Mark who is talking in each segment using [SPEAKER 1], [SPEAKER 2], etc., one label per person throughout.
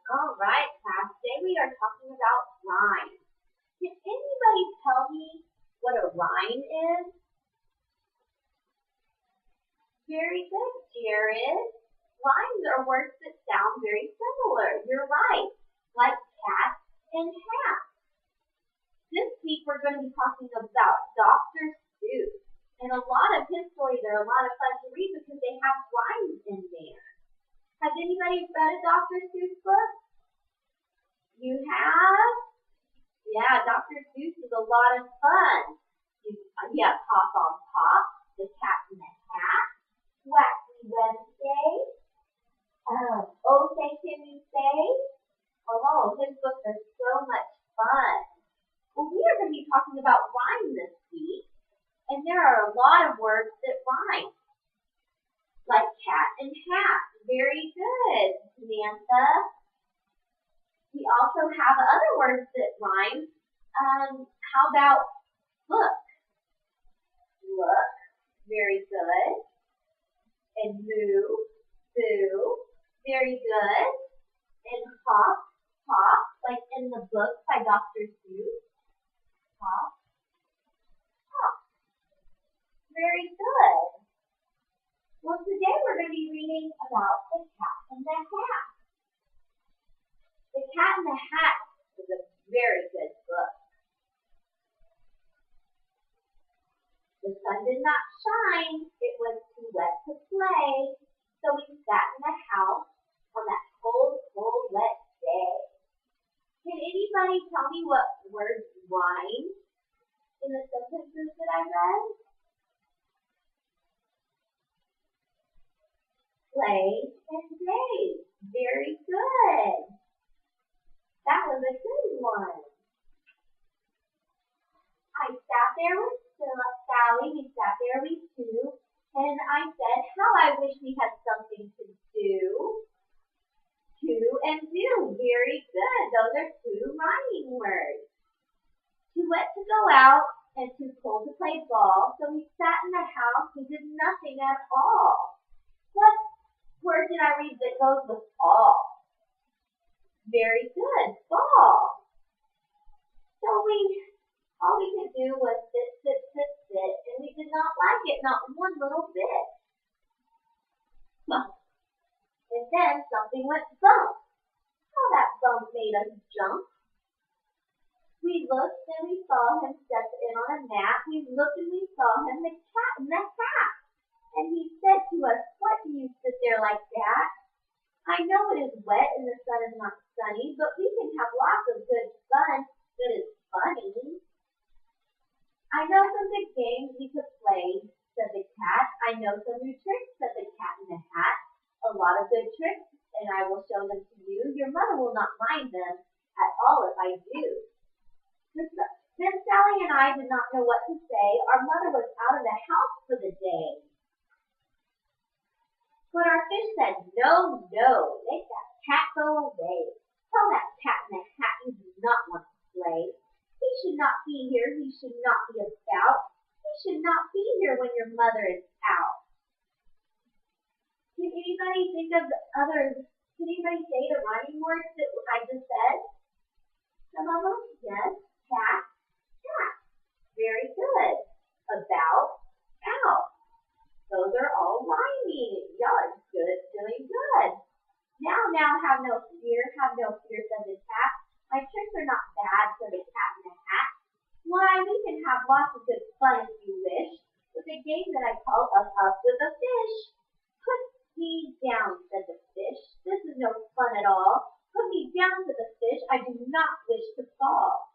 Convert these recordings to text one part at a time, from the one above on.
[SPEAKER 1] All right, class. Today we are talking about rhymes. Can anybody tell me what a rhyme is? Very good, Jared. Rhymes are words that sound very similar. You're right, like cat and hat. This week we're going to be talking about Dr. Seuss. And a lot of his stories are a lot of fun to read because they have rhymes in there. Has anybody read a Dr. Seuss book? You have? Yeah, Dr. Seuss is a lot of fun. You have Pop on Pop, The Cat in the Hat, Wacky Wednesday, Oh Say Can You Say? Oh, his books are so much fun. Well, we are going to be talking about rhymes this week, and there are a lot of words that rhyme, like cat and hat. Very good, Samantha. We also have other words that rhyme. How about look? Look, very good. And moo, boo, very good. And hop, hop, like in the book by Dr. Seuss. Hop, hop. Very good. Well, today we're going to be reading about the cat and the hat. The Cat in the Hat is a very good book. The sun did not shine. It was too wet to play. So we sat in the house on that cold, cold, wet day. Can anybody tell me what words rhyme in the sentences that I read? Play and day. Very good. That was a good one. I sat there with Sally. We sat there, we two, and I said, how I wish we had something to do. To and do. Very good. Those are two rhyming words. Too wet to go out and too cold to play ball. So we sat in the house. We did nothing at all. What word did I read that goes with all? Very good. Ball. So all we could do was sit, sit, sit, sit, and we did not like it, not one little bit. And then something went bump. How that bump made us jump. We looked and we saw him step in on a mat. We looked and we saw him, the cat in the hat. And he said to us, what do you sit there like that? I know it is wet and the sun is not sunny, but we can have lots of good fun that is funny. I know some good games we could play, said the cat. I know some new tricks, said the cat in the hat. A lot of good tricks, and I will show them to you. Your mother will not mind them at all if I do. Then Sally and I did not know what to say. Our mother was out of the house for the day. But our fish said, no, no, make that cat go away. Tell that cat in the hat you do not want to play. He should not be here. He should not be about. He should not be here when your mother is out. Can anybody think of can anybody say the rhyming words that I just said? Some of them? Yes. Cat, cat. Very good. About, out. Those are all rhyming. Y'all are good, doing good. Now, have no fear, said the cat. My tricks are not bad, said the cat in the hat. Why, we can have lots of good fun if you wish, with a game that I call Up with a Fish. Put me down, said the fish. This is no fun at all. Put me down, said the fish. I do not wish to fall.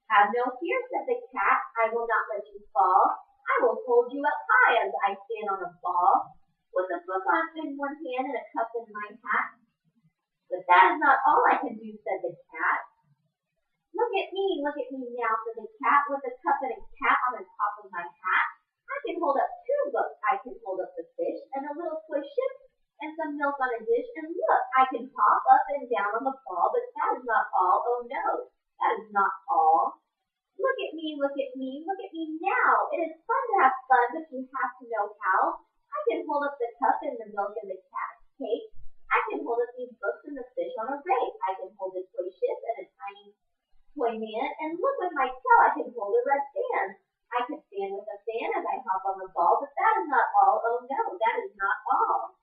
[SPEAKER 1] Have no fear, said the cat. I will not let you fall. I will hold you up high as I stand on a ball, with a book in one hand and a cup in my hat. But that is not all I can do, said the cat. Look at me now, said the cat, with a cup and a cat on the top of my hat. I can hold up two books. I can hold up the fish and a little toy ship and some milk on a dish. And look, I can hop up and down on the ball, but that is not all. Oh no, that is not all. Look at me now. It is fun to have fun, but you have to know how. I can hold up the cup and the milk and the cat's cake. I can hold up these books and the fish on a rake. Man, and look, with my tail I can hold a red fan. I can stand with a fan as I hop on the ball, but that is not all. Oh no, that is not all.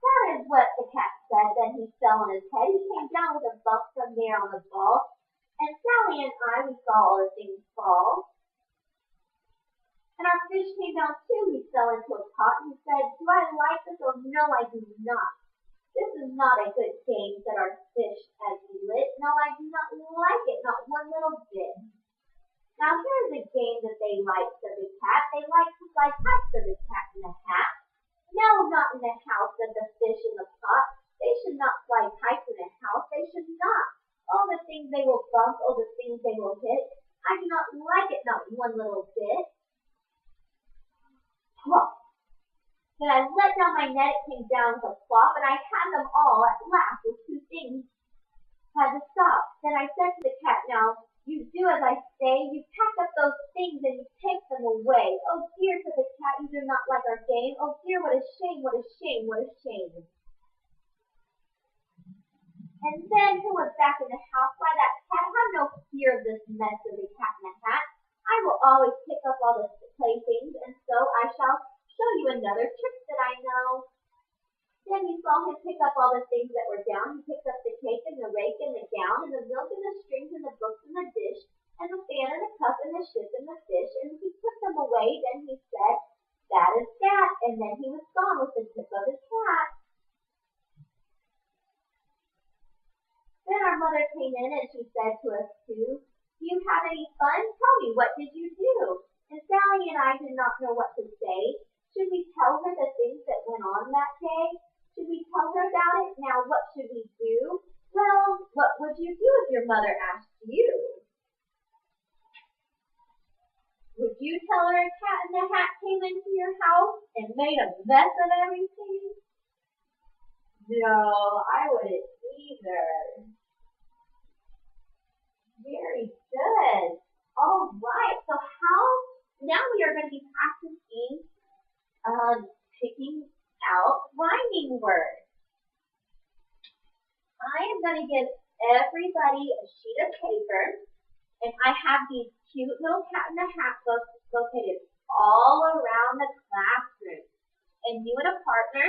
[SPEAKER 1] That is what the cat said. Then he fell on his head. He came down with a bump from there on the ball. And Sally and I, we saw all the things fall. And our fish came down too. He fell into a pot and said, do I like this? Oh no, I do not. This is not a good game, said our fish as he lit. No, I do not like it, not one little bit. Now here's a game that they like, said the cat. They like to fly kites, said the cat in the hat. No, not in the house, said the fish in the pot. They should not fly kites in a house. They should not. All the things they will bump, all the things they will hit. I do not like it, not one little bit. Plop. Then I let down my net, it came down with a plop, and I had them all at last with two things. Had to stop. Then I said to the cat, now, you do as I say, you pack up those things and you take them away. Oh dear, said the cat, you do not like our game. Oh dear, what a shame, what a shame, what a shame. And then who was back in the house? Why, that cat had no fear of this mess of the cat in the hat. I will always pick up all the playthings, and so I shall show you another trick that I know. Then you saw him pick up all the things that were down. He picked up the cake and the rake and the gown and the milk and the strings and the books and the dish and the fan and the cup and the ship and the fish, and he put them away. Then he said, that is that, and then he was gone with the tip of his hat. Then our mother came in and she said to us two, do you have any fun? Tell me, what did you do? And Sally and I did not know what to say. Should we tell her the things that went on that day? Should we tell her about it? Now what should we do? Well, what would you do if your mother asked you? Would you tell her a cat in the hat came into your house and made a mess of everything? No, I wouldn't either. Very good. All right, so now we are going to be practicing picking out rhyming words. I am going to give everybody a sheet of paper, and I have these cute little cat in the hat books located all around the classroom. And you and a partner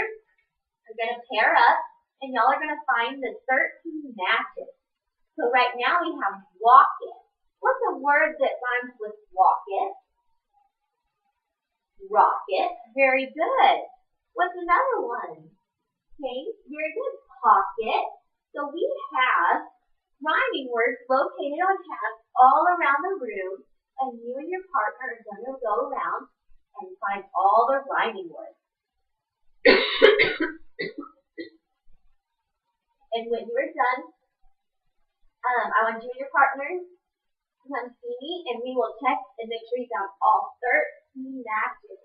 [SPEAKER 1] are going to pair up, and y'all are going to find the 13 matches. So right now we have walk it. What's a word that rhymes with walk it? Rocket. Very good. What's another one? Okay, very good. Pocket. So we have rhyming words located on tabs all around the room, and you and your partner are going to go around and find all the rhyming words. And when you are done, I want you and your partner to come see me, and we will check and make sure you found all 13 matches.